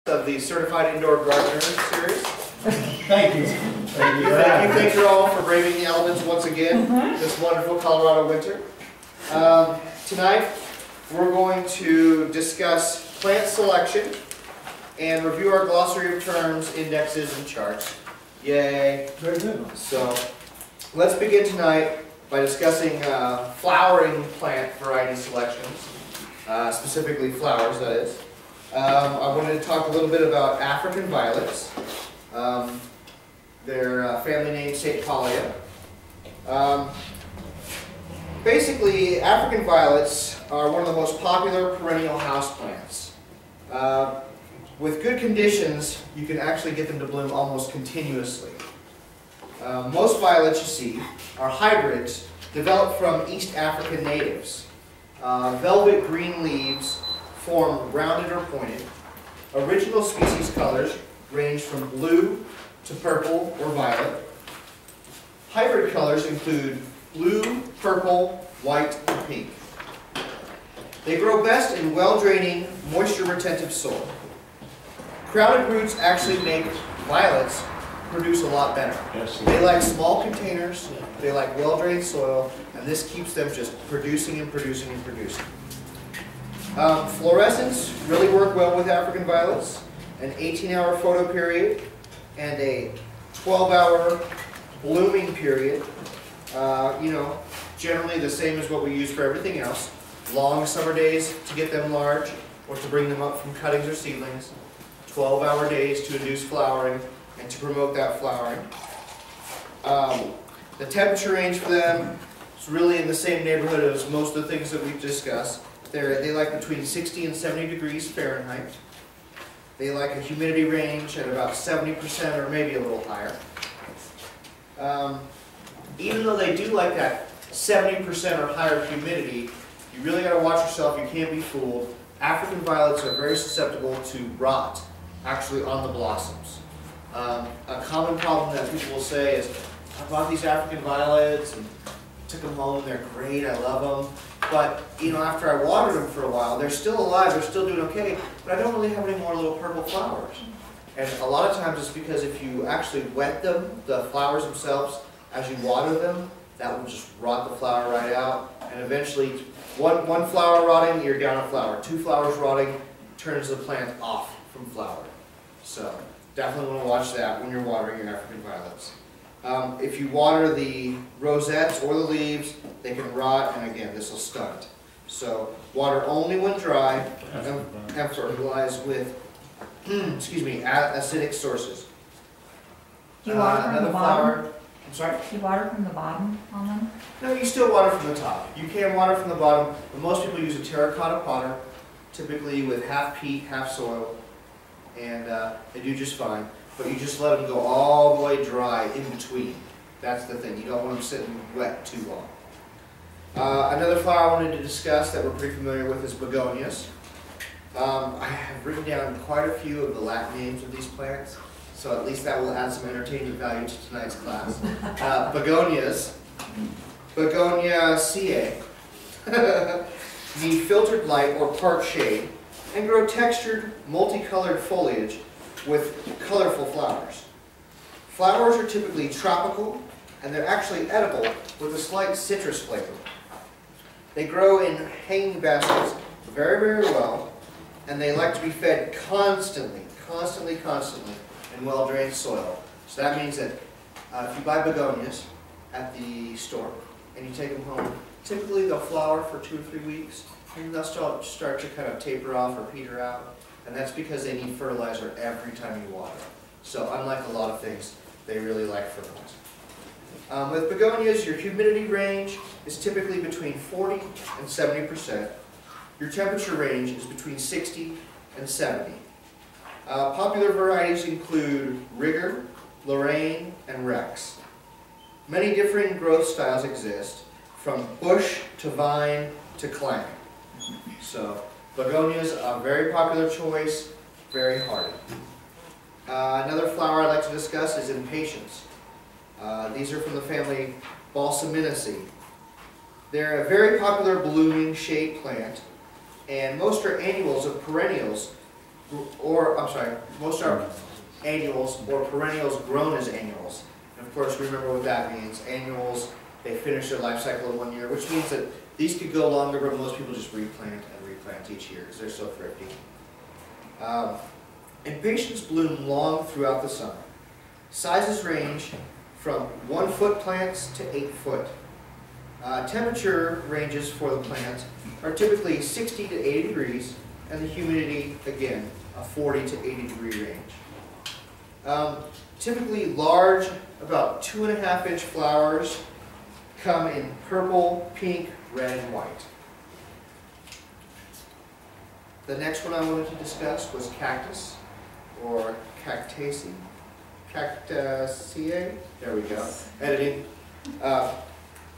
Of the Certified Indoor Gardener series. Thank you. Thank you all for braving the elements once again this wonderful Colorado winter. Tonight we're going to discuss plant selection and review our glossary of terms, indexes, and charts. Yay! Very good. So let's begin tonight by discussing flowering plant variety selections, specifically flowers, that is. I wanted to talk a little bit about African violets. Their family name St. Paulia. Basically, African violets are one of the most popular perennial houseplants. With good conditions, you can actually get them to bloom almost continuously. Most violets you see are hybrids developed from East African natives. Velvet green leaves form rounded or pointed. Original species colors range from blue to purple or violet. Hybrid colors include blue, purple, white, and pink. They grow best in well-draining, moisture-retentive soil. Crowded roots actually make violets produce a lot better. Yes. They like small containers, they like well-drained soil, and this keeps them just producing and producing and producing. Fluorescents really work well with African violets. An 18-hour photo period and a 12-hour blooming period. Generally the same as what we use for everything else. Long summer days to get them large or to bring them up from cuttings or seedlings. 12-hour days to induce flowering and to promote that flowering. The temperature range for them is really in the same neighborhood as most of the things that we've discussed. They like between 60 and 70 degrees Fahrenheit. They like a humidity range at about 70% or maybe a little higher. Even though they do like that 70% or higher humidity, you really got to watch yourself. You can't be fooled. African violets are very susceptible to rot, actually on the blossoms. A common problem that people will say is, I bought these African violets and took them home, they're great, I love them. But, after I watered them for a while, they're still alive, they're still doing okay, but I don't really have any more little purple flowers. And a lot of times it's because if you actually wet them, the flowers themselves, as you water them, that will just rot the flower right out. And eventually, one flower rotting, you're down a flower. 2 flowers rotting turns the plant off from flowering. So, definitely want to watch that when you're watering your African violets. If you water the rosettes or the leaves, they can rot, and again, this will stunt. So, water only when dry, and fertilize with, acidic sources. Do you water from the bottom? I'm sorry? Do you water from the bottom on them? No, you still water from the top. You can water from the bottom, but most people use a terracotta potter, typically with half peat, half soil, and they do just fine. But you just let them go all the way dry in between. That's the thing. You don't want them sitting wet too long. Another flower I wanted to discuss that we're pretty familiar with is begonias. I have written down quite a few of the Latin names of these plants, so at least that will add some entertainment value to tonight's class. Begonias, Begoniaceae, need filtered light or part shade and grow textured, multicolored foliage with colorful flowers. Flowers are typically tropical, and they're actually edible with a slight citrus flavor. They grow in hanging baskets very, very well, and they like to be fed constantly in well-drained soil. So that means that if you buy begonias at the store and you take them home, typically they'll flower for 2 or 3 weeks, and they'll start to kind of taper off or peter out. And that's because they need fertilizer every time you water. So unlike a lot of things, they really like fertilizer. With begonias, your humidity range is typically between 40 and 70%. Your temperature range is between 60 and 70. Popular varieties include Rigor, Lorraine, and Rex. Many different growth styles exist, from bush to vine to climbing. So, begonias are a very popular choice, very hardy. Another flower I'd like to discuss is impatiens. These are from the family Balsaminaceae. They're a very popular blooming shade plant, and most are annuals of perennials most are annuals or perennials grown as annuals. And of course, remember what that means. Annuals, they finish their life cycle in 1 year, which means that these could go longer, but most people just replant and replant each year because they're so thrifty. Impatiens bloom long throughout the summer. Sizes range from 1 foot plants to 8 foot. Temperature ranges for the plant are typically 60 to 80 degrees, and the humidity, again, a 40 to 80 degree range. Typically large, about 2.5 inch flowers come in purple, pink, red, and white. The next one I wanted to discuss was cactus, or cactaceae. Cactaceae, there we go, editing.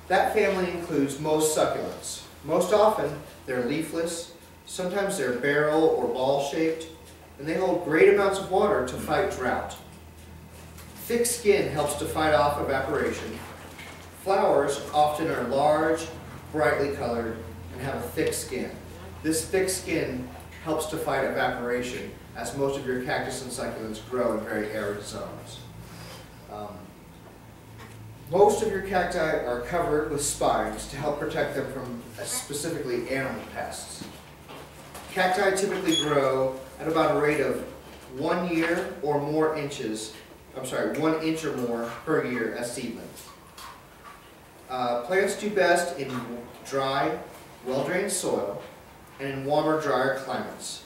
That family includes most succulents. Most often, they're leafless, sometimes they're barrel or ball shaped, and they hold great amounts of water to fight drought. Thick skin helps to fight off evaporation. Flowers often are large, brightly colored, and have a thick skin. This thick skin helps to fight evaporation, as most of your cactus and succulents grow in very arid zones. Most of your cacti are covered with spines to help protect them from specifically animal pests. Cacti typically grow at about a rate of 1 year or more inches, 1 inch or more per year as seedlings. Plants do best in dry, well-drained soil and in warmer, drier climates.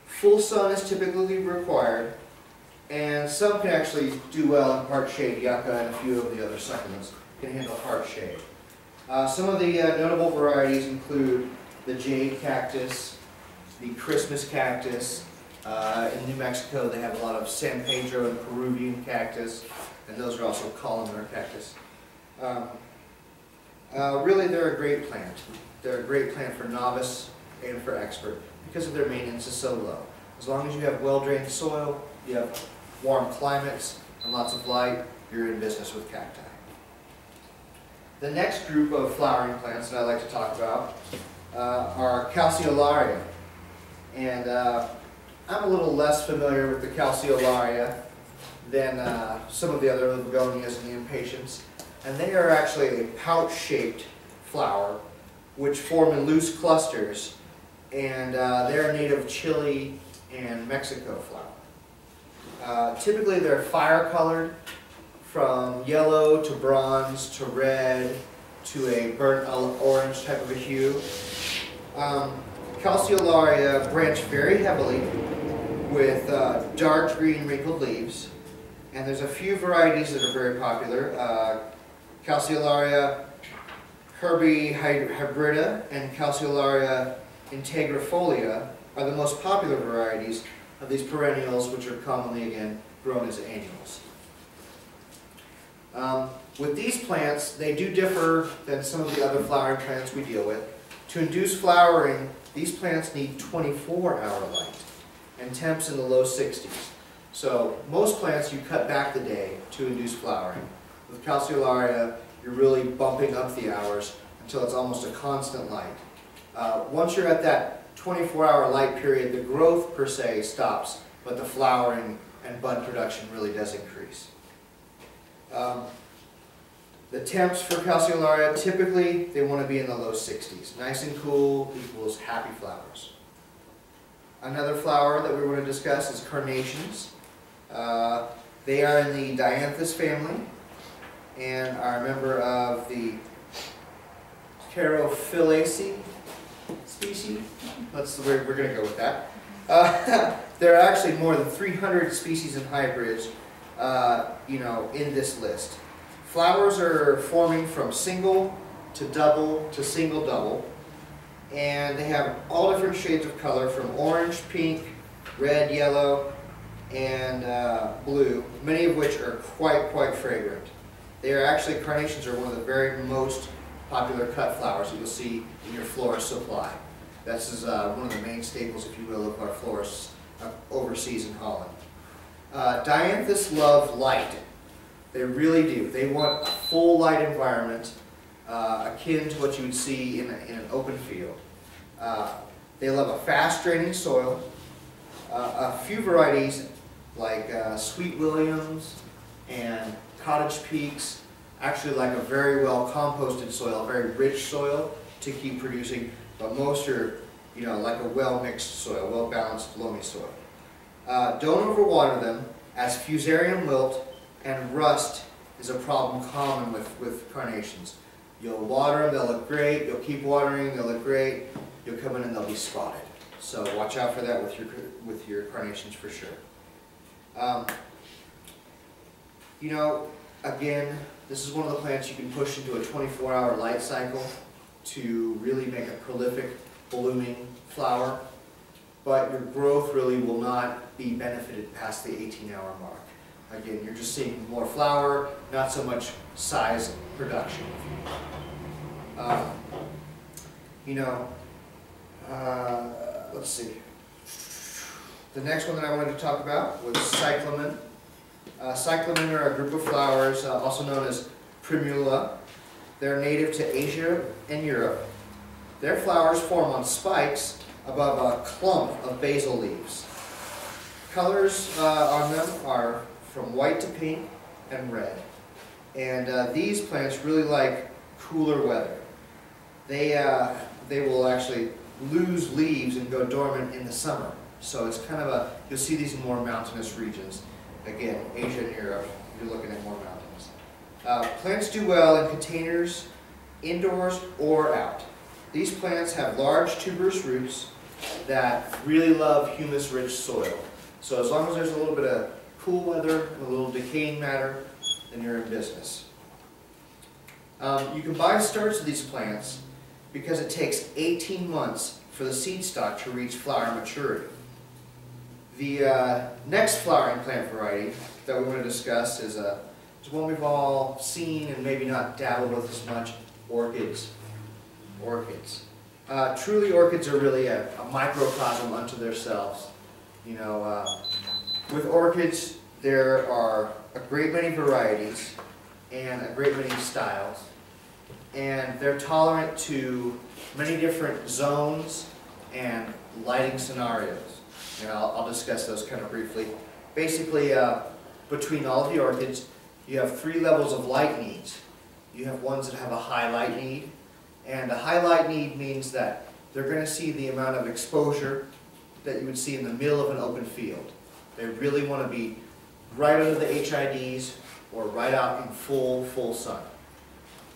Full sun is typically required, and some can actually do well in part shade. Yucca and a few of the other succulents can handle part shade. Some of the notable varieties include the jade cactus, the Christmas cactus. In New Mexico, they have a lot of San Pedro and Peruvian cactus, and those are also columnar cactus. Really, they're a great plant. They're a great plant for novice and for expert because of their maintenance is so low. As long as you have well-drained soil, you have warm climates, and lots of light, you're in business with cacti. The next group of flowering plants that I like to talk about are calceolaria. And I'm a little less familiar with the calceolaria than some of the other begonias and the impatiens. And they are actually a pouch-shaped flower which form in loose clusters, and they're native Chile and Mexico flower. Typically they're fire-colored, from yellow to bronze to red to a burnt orange type of a hue. Calceolaria branch very heavily with dark green wrinkled leaves, and there's a few varieties that are very popular. Calceolaria hybrida and Calceolaria integrifolia are the most popular varieties of these perennials, which are commonly, again, grown as annuals. With these plants, they do differ than some of the other flowering plants we deal with. To induce flowering, these plants need 24-hour light and temps in the low 60s. So most plants you cut back the day to induce flowering. With Calceolaria, you're really bumping up the hours until it's almost a constant light. Once you're at that 24-hour light period, the growth per se stops, but the flowering and bud production really does increase. The temps for Calceolaria, typically they want to be in the low 60s. Nice and cool equals happy flowers. Another flower that we want to discuss is carnations. They are in the Dianthus family and are a member of the Carophyllaceae species. That's the word we're going to go with that. There are actually more than 300 species and hybrids, in this list. Flowers are forming from single to double to single double, and they have all different shades of color, from orange, pink, red, yellow, and blue, many of which are quite fragrant. They are actually, carnations are one of the very most popular cut flowers that you'll see in your florist supply. This is one of the main staples, if you will, of our florists overseas in Holland. Dianthus love light. They really do. They want a full light environment, akin to what you would see in an open field. They love a fast draining soil, A few varieties like Sweet Williams and Cottage Peaks actually like a very well composted soil, a very rich soil to keep producing, but most are, you know, like a well mixed soil, well balanced loamy soil. Don't overwater them, as fusarium wilt and rust is a problem common with carnations. You'll water them, they'll look great, you'll keep watering, they'll look great, you'll come in and they'll be spotted. So watch out for that with your carnations for sure. You know, again, this is one of the plants you can push into a 24-hour light cycle to really make a prolific blooming flower, but your growth really will not be benefited past the 18-hour mark. Again, you're just seeing more flower, not so much size production. You know, let's see. The next one that I wanted to talk about was cyclamen. Cyclamen are a group of flowers, also known as primula. They're native to Asia and Europe. Their flowers form on spikes above a clump of basal leaves. Colors on them are from white to pink and red. And these plants really like cooler weather. They will actually lose leaves and go dormant in the summer. So it's kind of you'll see these in more mountainous regions. Again, Asia and Europe, you're looking at more mountains. Plants do well in containers, indoors or out. These plants have large tuberous roots that really love humus-rich soil. So as long as there's a little bit of cool weather, a little decaying matter, then you're in business. You can buy starts of these plants because it takes 18 months for the seed stock to reach flower maturity. The next flowering plant variety that we want to discuss is one we've all seen and maybe not dabbled with as much, orchids. Orchids. Truly, orchids are really a microcosm unto themselves. You know, with orchids, there are a great many varieties and a great many styles, and they're tolerant to many different zones and lighting scenarios. And I'll discuss those kind of briefly. Basically, between all of the orchids, you have 3 levels of light needs. You have ones that have a high light need, and a high light need means that they're going to see the amount of exposure that you would see in the middle of an open field. They really want to be right under the HIDs or right out in full sun.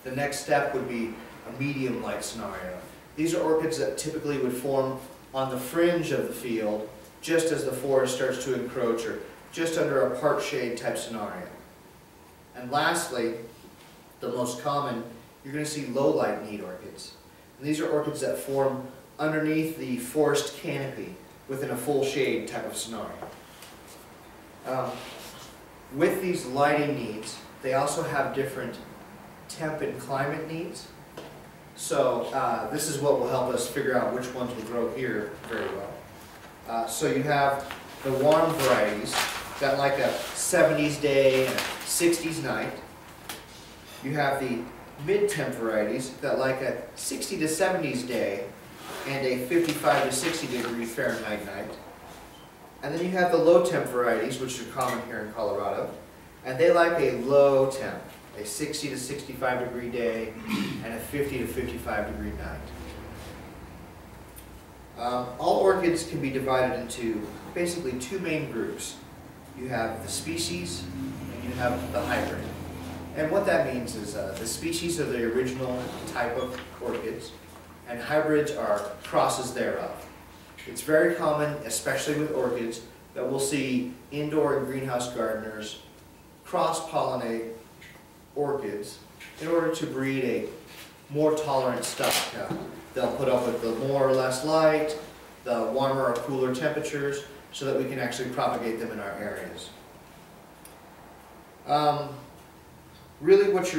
The next step would be a medium light scenario. These are orchids that typically would form on the fringe of the field just as the forest starts to encroach or just under a part shade type scenario. And lastly, the most common, you're going to see low light need orchids. And these are orchids that form underneath the forest canopy within a full shade type of scenario. With these lighting needs, they also have different temp and climate needs. So this is what will help us figure out which ones will grow here very well. So you have the warm varieties that like a 70s day and a 60s night. You have the mid-temp varieties that like a 60 to 70s day and a 55 to 60 degree Fahrenheit night. And then you have the low-temp varieties, which are common here in Colorado, and they like a low temp, a 60 to 65 degree day and a 50 to 55 degree night. All orchids can be divided into basically 2 main groups. You have the species and you have the hybrid. And what that means is the species are the original type of orchids, and hybrids are crosses thereof. It's very common, especially with orchids, that we'll see indoor and greenhouse gardeners cross-pollinate orchids in order to breed a more tolerant stock. They'll put up with the more or less light, the warmer or cooler temperatures, so that we can actually propagate them in our areas. Really what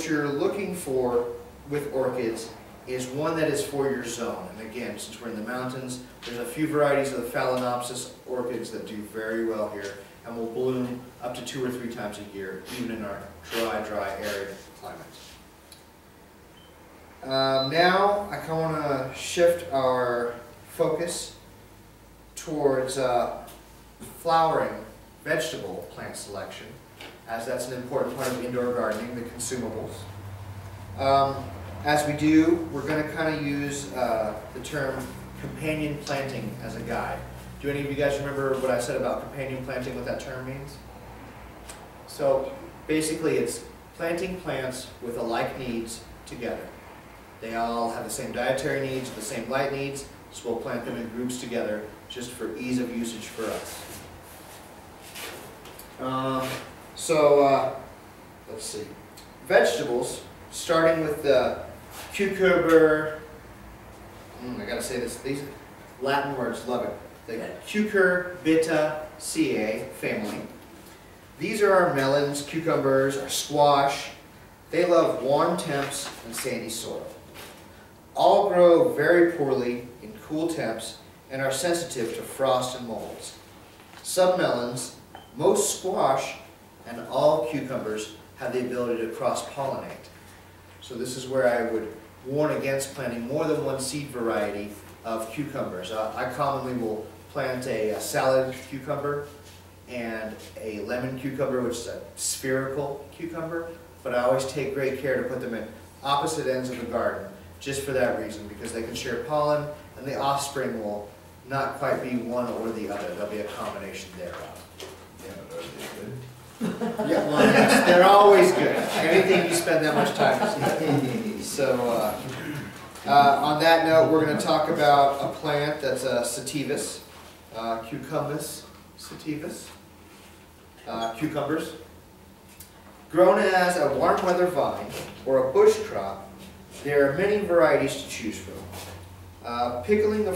you're looking for with orchids is one that is for your zone. And again, since we're in the mountains, there's a few varieties of the Phalaenopsis orchids that do very well here and will bloom up to 2 or 3 times a year, even in our dry, arid climate. Now, I kind of want to shift our focus towards flowering vegetable plant selection, as that's an important part of indoor gardening, the consumables. As we do, we're going to kind of use the term companion planting as a guide. Do any of you guys remember what I said about companion planting, what that term means? So basically it's planting plants with alike needs together. They all have the same dietary needs, the same light needs, so we'll plant them in groups together just for ease of usage for us. Let's see. Vegetables, starting with the cucumber, I gotta say this, these Latin words, love it. The Cucurbitaceae family. These are our melons, cucumbers, our squash. They love warm temps and sandy soil. All grow very poorly in cool temps and are sensitive to frost and molds. Some melons, most squash, and all cucumbers have the ability to cross-pollinate. So this is where I would warn against planting more than one seed variety of cucumbers. I commonly will plant a salad cucumber and a lemon cucumber, which is a spherical cucumber, but I always take great care to put them at opposite ends of the garden, just for that reason, because they can share pollen and the offspring will not quite be one or the other. There'll be a combination thereof. Yeah, well, yes, they're always good. Anything you spend that much time with. So, on that note, we're going to talk about a plant that's a sativus, Cucumbus sativus, cucumbers. Grown as a warm weather vine or a bush crop, there are many varieties to choose from. Pickling or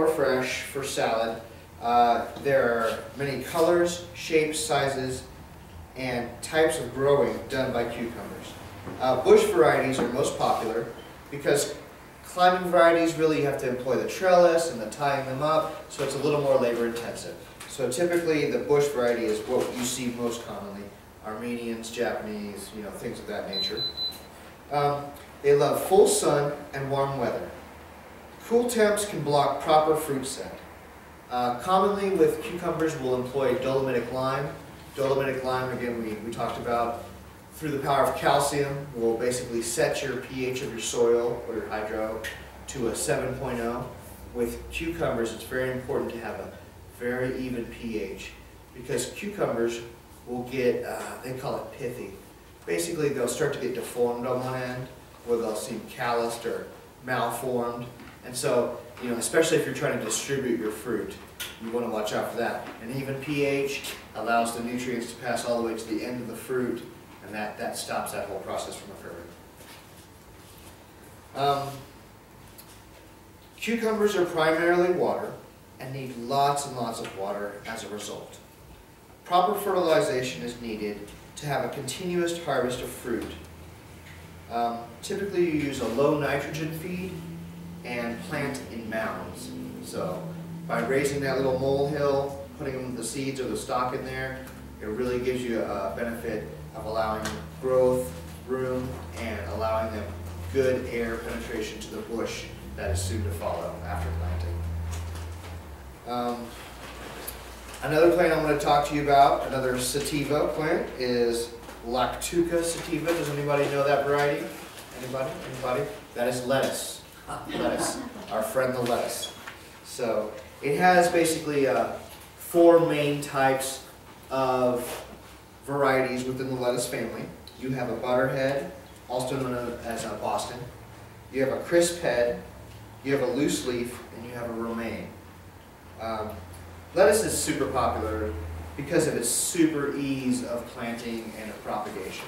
fresh for salad. There are many colors, shapes, sizes, and types of growing done by cucumbers. Bush varieties are most popular because climbing varieties really you have to employ the trellis and the tying them up, so it's a little more labor intensive. So typically the bush variety is what you see most commonly. Armenians, Japanese, things of that nature. They love full sun and warm weather. Cool temps can block proper fruit set. Commonly with cucumbers we'll employ dolomitic lime. Dolomitic lime, again, we talked about, through the power of calcium, will basically set your pH of your soil or your hydro to a 7.0. With cucumbers, it's very important to have a very even pH because cucumbers will get, they call it pithy. Basically, they'll start to get deformed on one end, or they'll seem calloused or malformed. And so, especially if you're trying to distribute your fruit, you want to watch out for that. An even pH allows the nutrients to pass all the way to the end of the fruit, and that stops that whole process from occurring. Cucumbers are primarily water and need lots and lots of water as a result. Proper fertilization is needed to have a continuous harvest of fruit. Typically you use a low nitrogen feed and plant in mounds. So by raising that little molehill, putting the seeds or the stalk in there, it really gives you a benefit of allowing growth, room, and allowing them good air penetration to the bush that is soon to follow after planting. Another plant I want to talk to you about, another sativa plant, is Lactuca sativa. Does anybody know that variety? Anybody? Anybody? That is lettuce. Lettuce. Our friend the lettuce. So it has basically 4 main types of varieties within the lettuce family. You have a butterhead, also known as a Boston. You have a crisp head, you have a loose leaf, and you have a romaine. Lettuce is super popular because of its super ease of planting and of propagation.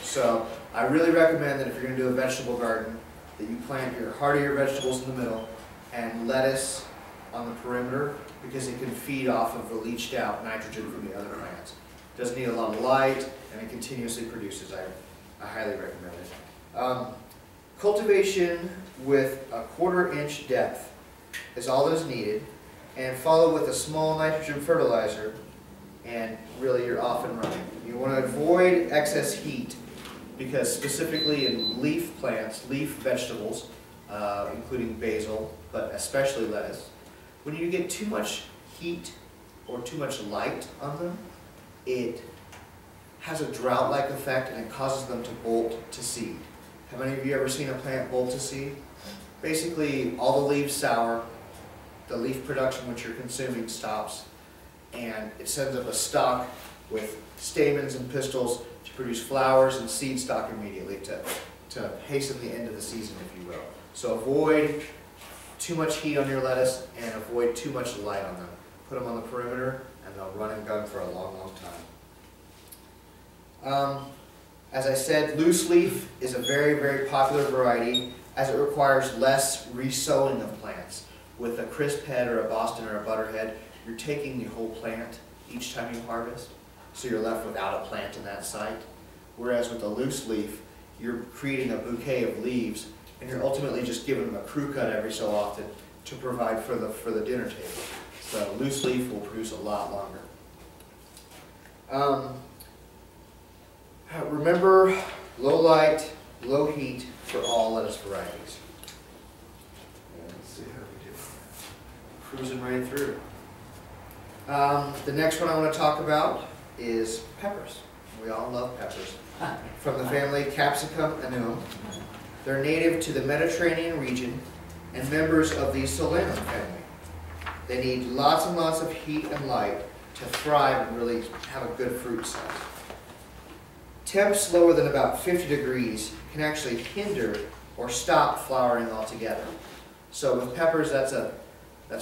So I really recommend that if you're going to do a vegetable garden, that you plant your heartier vegetables in the middle and lettuce on the perimeter because it can feed off of the leached out nitrogen from the other plants. It doesn't need a lot of light and it continuously produces. I highly recommend it. Cultivation with a 1/4 inch depth is all that is needed, and follow with a small nitrogen fertilizer, and really you're off and running. You want to avoid excess heat because specifically in leaf plants, leaf vegetables, including basil, but especially lettuce, when you get too much heat or too much light on them, it has a drought-like effect and it causes them to bolt to seed. Have any of you ever seen a plant bolt to seed? Basically, all the leaves sour, the leaf production which you're consuming stops, and it sends up a stalk with stamens and pistils to produce flowers and seed stock immediately to hasten the end of the season, if you will. So avoid too much heat on your lettuce and avoid too much light on them. Put them on the perimeter and they'll run and gun for a long, long time. As I said, loose leaf is a very, very popular variety as it requires less resowing of plants. With a crisp head or a Boston or a butterhead, you're taking the whole plant each time you harvest, so you're left without a plant in that site. Whereas with a loose leaf, you're creating a bouquet of leaves, and you're ultimately just giving them a crew cut every so often to provide for the dinner table. So loose leaf will produce a lot longer. Remember, low light, low heat for all lettuce varieties. Let's see how we do. Cruising right through. The next one I want to talk about is peppers. We all love peppers. From the family Capsicum annuum. They're native to the Mediterranean region and members of the Solanum family. They need lots and lots of heat and light to thrive and really have a good fruit size. Temps lower than about 50 degrees can actually hinder or stop flowering altogether. So with peppers, that's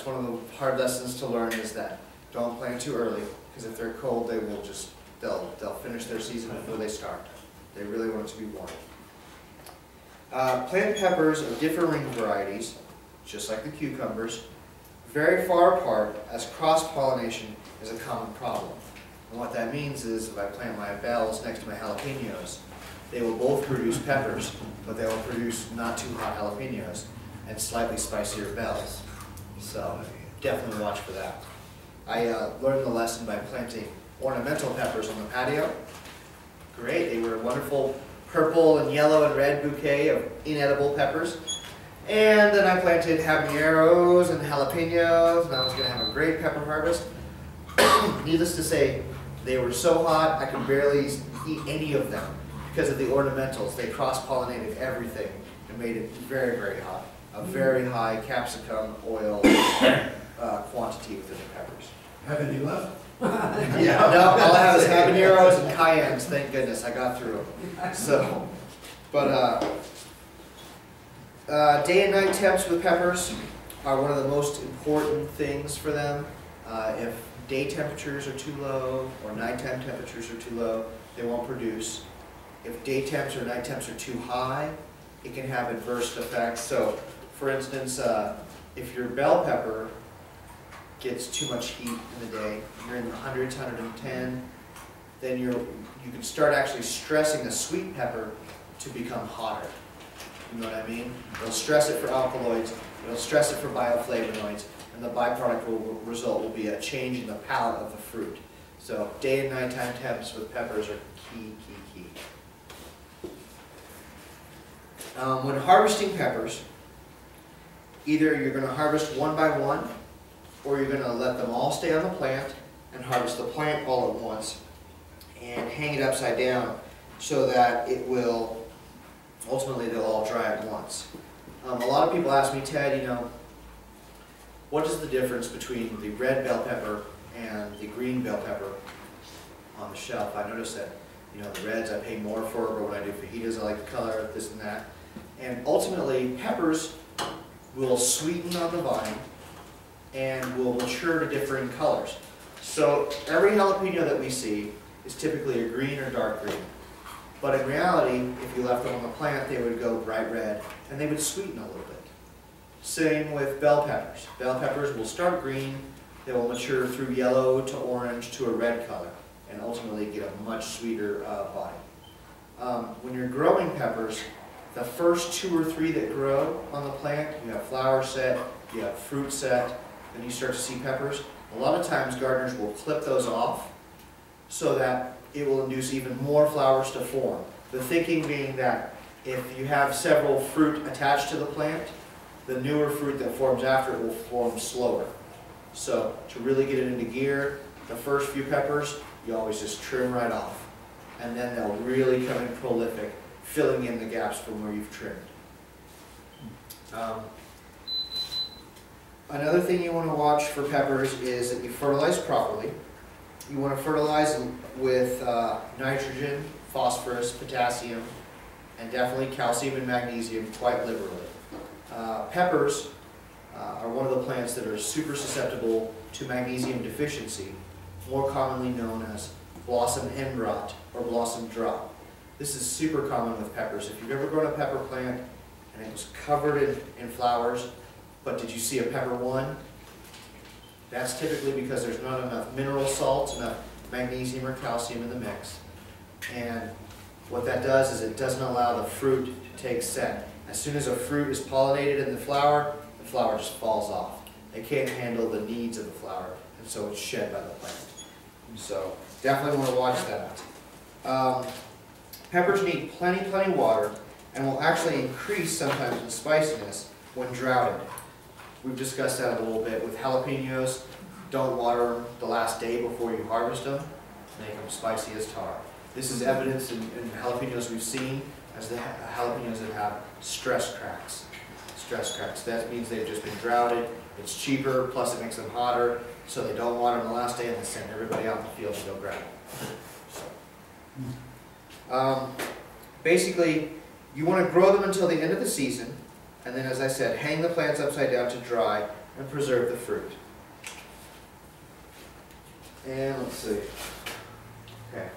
one of the hard lessons to learn, is that don't plant too early, because if they're cold, they'll finish their season before they start. They really want it to be warm. Plant peppers of differing varieties, just like the cucumbers, very far apart, as cross-pollination is a common problem. And what that means is if I plant my bells next to my jalapenos, they will both produce peppers, but they will produce not too hot jalapenos and slightly spicier bells. So definitely watch for that. I learned the lesson by planting ornamental peppers on the patio. Great, they were a wonderful purple and yellow and red bouquet of inedible peppers. And then I planted habaneros and jalapenos, and I was going to have a great pepper harvest. Needless to say, they were so hot I could barely eat any of them because of the ornamentals. They cross-pollinated everything and made it very, very hot. A very high capsicum oil quantity within the peppers. Have any left? Yeah, no, all I have is habaneros and cayennes. Thank goodness I got through them. So, but day and night temps with peppers are one of the most important things for them. If day temperatures are too low or nighttime temperatures are too low, they won't produce. If day temps or night temps are too high, it can have adverse effects. So, for instance, if your bell pepper gets too much heat in the day, you're in the hundreds, 110, then you can start actually stressing the sweet pepper to become hotter. You know what I mean? It'll stress it for alkaloids, it'll stress it for bioflavonoids, and the byproduct result will be a change in the palate of the fruit. So day and nighttime temps with peppers are key. When harvesting peppers, either you're going to harvest one by one, or you're going to let them all stay on the plant and harvest the plant all at once and hang it upside down so that it will, ultimately they'll all dry at once. A lot of people ask me, Ted, you know, what is the difference between the red bell pepper and the green bell pepper on the shelf? I noticed that, you know, the reds I pay more for, but when I do fajitas I like the color, this and that. And ultimately, peppers will sweeten on the vine and will mature to differing colors. So every jalapeno that we see is typically a green or dark green. But in reality, if you left them on the plant, they would go bright red and they would sweeten a little bit. Same with bell peppers. Bell peppers will start green, they will mature through yellow to orange to a red color and ultimately get a much sweeter body. When you're growing peppers, the first 2 or 3 that grow on the plant, you have flower set, you have fruit set, then you start to see peppers. A lot of times gardeners will clip those off so that it will induce even more flowers to form. The thinking being that if you have several fruit attached to the plant, The newer fruit that forms after it will form slower. So to really get it into gear, the first few peppers, you always just trim right off. And then they'll really come in prolific, filling in the gaps from where you've trimmed. Another thing you want to watch for peppers is that you fertilize properly. You want to fertilize with nitrogen, phosphorus, potassium, and definitely calcium and magnesium quite liberally. Peppers are one of the plants that are super susceptible to magnesium deficiency, more commonly known as blossom end rot or blossom drop. This is super common with peppers. If you've ever grown a pepper plant and it was covered in flowers, but did you see a pepper one? That's typically because there's not enough mineral salts, enough magnesium or calcium in the mix. And what that does is it doesn't allow the fruit to take scent. As soon as a fruit is pollinated in the flower just falls off. It can't handle the needs of the flower, and so it's shed by the plant. So definitely want to watch that. Peppers need plenty of water and will actually increase sometimes in spiciness when droughted. We've discussed that a little bit with jalapenos. Don't water them the last day before you harvest them. Make them spicy as tar. This is evidence in jalapenos we've seen as the jalapenos that have stress cracks. Stress cracks. That means they've just been droughted. It's cheaper, plus it makes them hotter, so they don't water them the last day and they send everybody out in the field to go grab them. Basically, you want to grow them until the end of the season, and then, as I said, hang the plants upside down to dry and preserve the fruit. And let's see. Okay.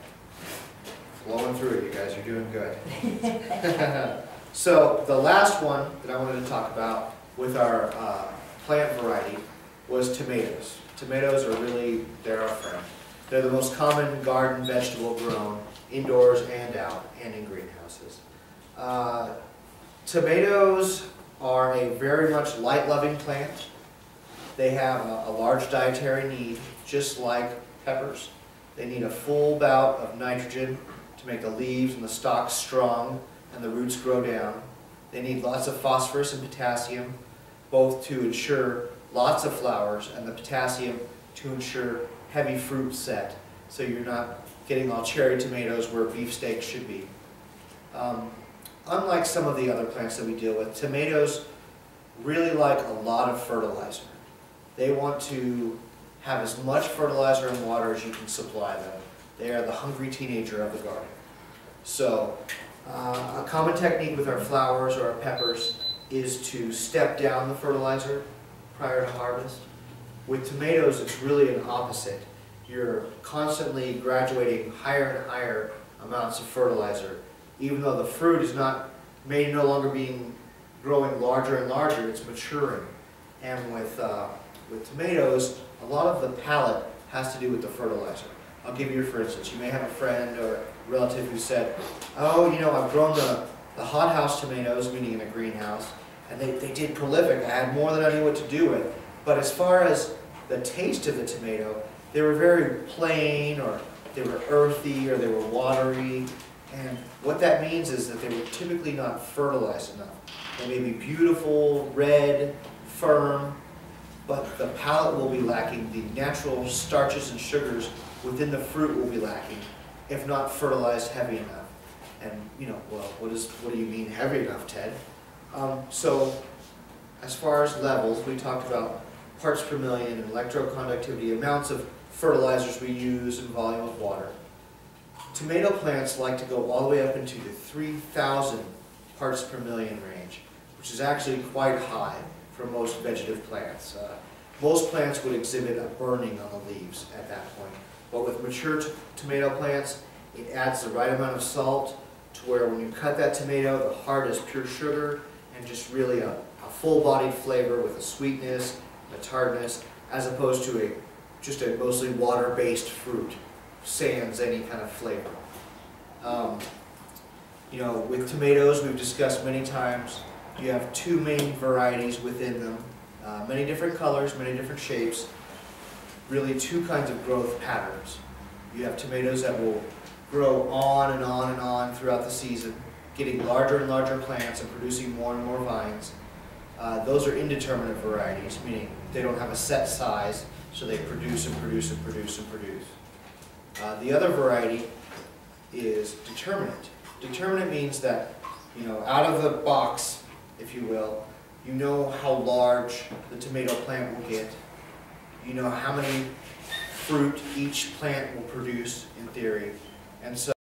Flowing through it, you guys. You're doing good. So the last one that I wanted to talk about with our plant variety was tomatoes. Tomatoes are really, they're our friend. They're the most common garden vegetable grown indoors and out and in greenhouses. Tomatoes are a very much light-loving plant. They have a large dietary need, just like peppers. They need a full bout of nitrogen to make the leaves and the stalks strong and the roots grow down. They need lots of phosphorus and potassium, both to ensure lots of flowers, and the potassium to ensure heavy fruit set, so you're not getting all cherry tomatoes where beefsteak should be. Unlike some of the other plants that we deal with, tomatoes really like a lot of fertilizer. They want to have as much fertilizer and water as you can supply them. They are the hungry teenager of the garden. So, a common technique with our flowers or our peppers is to step down the fertilizer prior to harvest. With tomatoes, it's really an opposite. You're constantly graduating higher and higher amounts of fertilizer. Even though the fruit is may no longer being growing larger and larger, it's maturing. And with tomatoes, a lot of the palate has to do with the fertilizer. I'll give you for instance. You may have a friend or relative who said, oh, you know, I've grown the hothouse tomatoes, meaning in a greenhouse, and they did prolific. I had more than I knew what to do with. But as far as the taste of the tomato, they were very plain, or they were earthy, or they were watery. And what that means is that they were typically not fertilized enough. They may be beautiful, red, firm, but the palate will be lacking. The natural starches and sugars within the fruit will be lacking, if not fertilized heavy enough. And, you know, well, what do you mean heavy enough, Ted? So, as far as levels, we talked about parts per million and electroconductivity, amounts of fertilizers we use, and volume of water. Tomato plants like to go all the way up into the 3,000 parts per million range, which is actually quite high for most vegetative plants. Most plants would exhibit a burning on the leaves at that point. But with mature tomato plants, it adds the right amount of salt to where when you cut that tomato, the heart is pure sugar and just really a full-bodied flavor with a sweetness, a tartness, as opposed to just a mostly water-based fruit, sans any kind of flavor. You know, with tomatoes, we've discussed many times, you have two main varieties within them, many different colors, many different shapes, really two kinds of growth patterns. You have tomatoes that will grow on and on and on throughout the season, getting larger and larger plants and producing more and more vines. Those are indeterminate varieties, meaning they don't have a set size, so they produce and produce and produce and produce. The other variety is determinate. Determinate means that, out of the box, if you will, you know how large the tomato plant will get. You know how many fruit each plant will produce in theory. And so